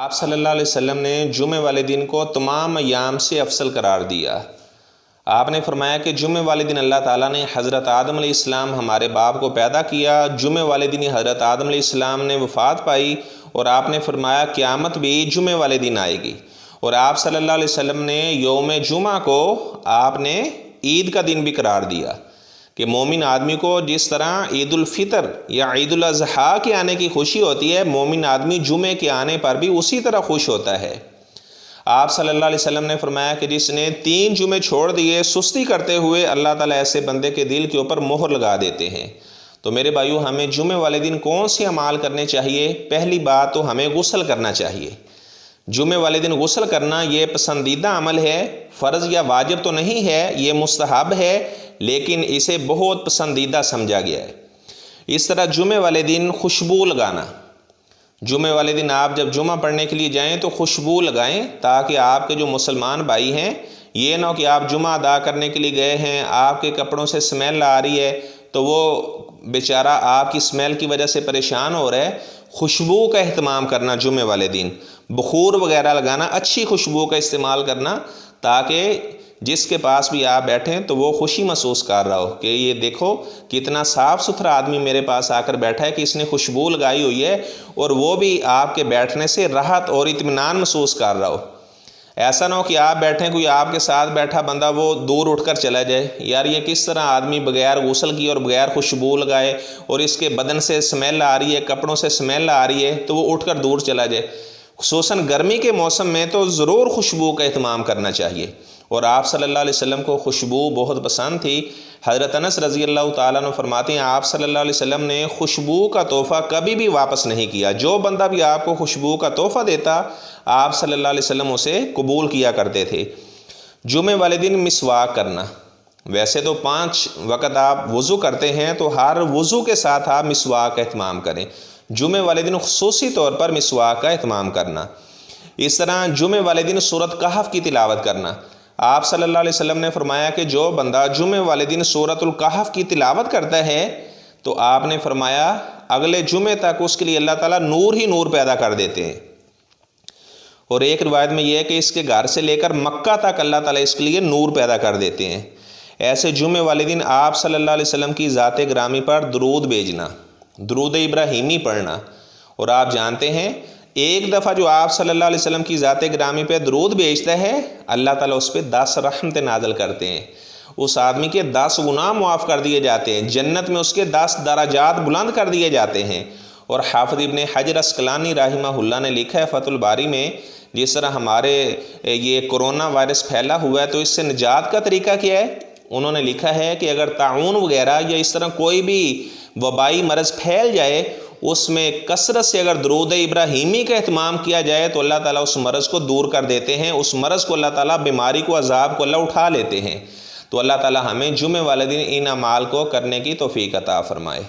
آپ صلی اللہ علیہ وسلم نے جمعے والے دن کو تمام ایام سے افضل قرار دیا۔ آپ نے فرمایا کہ جمعے والے دن اللہ تعالیٰ نے حضرت آدم علیہ السلام ہمارے باپ کو پیدا کیا، جمعے والے دن ہی حضرت آدم علیہ السلام نے وفات پائی، اور آپ نے فرمایا قیامت بھی جمعے والے دن آئے گی۔ اور آپ صلی اللہ علیہ وسلم نے یوم جمعہ کو آپ نے عید کا دن بھی قرار دیا کہ مومن آدمی کو جس طرح عید الفطر یا عید الاضحیٰ کے آنے کی خوشی ہوتی ہے، مومن آدمی جمعے کے آنے پر بھی اسی طرح خوش ہوتا ہے۔ آپ صلی اللہ علیہ وسلم نے فرمایا کہ جس نے 3 جمعے چھوڑ دیے سستی کرتے ہوئے، اللہ تعالیٰ ایسے بندے کے دل کے اوپر مہر لگا دیتے ہیں۔ تو میرے بھائیو، ہمیں جمعے والے دن کون سے اعمال کرنے چاہیے؟ پہلی بات تو ہمیں غسل کرنا چاہیے۔ جمعے والے دن غسل کرنا یہ پسندیدہ عمل ہے، فرض یا واجب تو نہیں ہے، یہ مستحب ہے، لیکن اسے بہت پسندیدہ سمجھا گیا ہے۔ اس طرح جمعے والے دن خوشبو لگانا، جمعے والے دن آپ جب جمعہ پڑھنے کے لیے جائیں تو خوشبو لگائیں، تاکہ آپ کے جو مسلمان بھائی ہیں، یہ نہ ہو کہ آپ جمعہ ادا کرنے کے لیے گئے ہیں، آپ کے کپڑوں سے اسمیل آ رہی ہے تو وہ بیچارہ آپ کی اسمیل کی وجہ سے پریشان ہو رہا ہے۔ خوشبو کا اہتمام کرنا جمعے والے دن، بخور وغیرہ لگانا، اچھی خوشبو کا استعمال کرنا، تاکہ جس کے پاس بھی آپ بیٹھیں تو وہ خوشی محسوس کر رہا ہو کہ یہ دیکھو کتنا صاف ستھرا آدمی میرے پاس آ کر بیٹھا ہے کہ اس نے خوشبو لگائی ہوئی ہے، اور وہ بھی آپ کے بیٹھنے سے راحت اور اطمینان محسوس کر رہا ہو۔ ایسا نہ ہو کہ آپ بیٹھیں، کوئی آپ کے ساتھ بیٹھا بندہ وہ دور اٹھ کر چلا جائے، یار یہ کس طرح آدمی بغیر غسل کیے اور بغیر خوشبو لگائے اور اس کے بدن سے اسمیل آ رہی ہے، کپڑوں سے اسمیل آ رہی ہے، تو وہ اٹھ کر دور چلا جائے۔ خصوصاً گرمی کے موسم میں تو ضرور خوشبو کا اہتمام کرنا چاہیے، اور آپ صلی اللہ علیہ وسلم کو خوشبو بہت پسند تھی۔ حضرت انس رضی اللہ تعالیٰ عنہ فرماتے ہیں آپ صلی اللہ علیہ وسلم نے خوشبو کا تحفہ کبھی بھی واپس نہیں کیا۔ جو بندہ بھی آپ کو خوشبو کا تحفہ دیتا، آپ صلی اللہ علیہ وسلم اسے قبول کیا کرتے تھے۔ جمعے والے دن مسواک کرنا، ویسے تو 5 وقت آپ وضو کرتے ہیں تو ہر وضو کے ساتھ آپ مسواک کا اہتمام کریں۔ جمعے والے دن خصوصی طور پر مسواک کا اہتمام کرنا۔ اس طرح جمعے والے دن سورۃ کہف کی تلاوت کرنا۔ آپ صلی اللہ علیہ وسلم نے فرمایا کہ جو بندہ جمعے والے دن سورۃ الکہف کی تلاوت کرتا ہے تو آپ نے فرمایا اگلے جمعے تک اس کے لیے اللہ تعالیٰ نور ہی نور پیدا کر دیتے ہیں۔ اور ایک روایت میں یہ ہے کہ اس کے گھر سے لے کر مکہ تک اللہ تعالیٰ اس کے لیے نور پیدا کر دیتے ہیں۔ ایسے جمعے والے دن آپ صلی اللہ علیہ وسلم کی ذات گرامی پر درود بھیجنا، درود ابراہیمی پڑھنا۔ اور آپ جانتے ہیں ایک دفعہ جو آپ صلی اللہ علیہ وسلم کی ذات گرامی پہ درود بھیجتا ہے، اللہ تعالیٰ اس پہ 10 رحمتیں نازل کرتے ہیں، اس آدمی کے 10 گناہ معاف کر دیے جاتے ہیں، جنت میں اس کے 10 درجات بلند کر دیے جاتے ہیں۔ اور حافظ ابن حجر عسقلانی رحمہ اللہ نے لکھا ہے فتح الباری میں، جس طرح ہمارے یہ کرونا وائرس پھیلا ہوا ہے تو اس سے نجات کا طریقہ کیا ہے؟ انہوں نے لکھا ہے کہ اگر طاعون وغیرہ یا اس طرح کوئی بھی وبائی مرض پھیل جائے، اس میں کثرت سے اگر درود ابراہیمی کا اہتمام کیا جائے تو اللہ تعالیٰ اس مرض کو دور کر دیتے ہیں، اس مرض کو اللہ تعالیٰ، بیماری کو، عذاب کو اللہ اٹھا لیتے ہیں۔ تو اللہ تعالیٰ ہمیں جمعے والے دن ان اعمال کو کرنے کی توفیق عطا فرمائے۔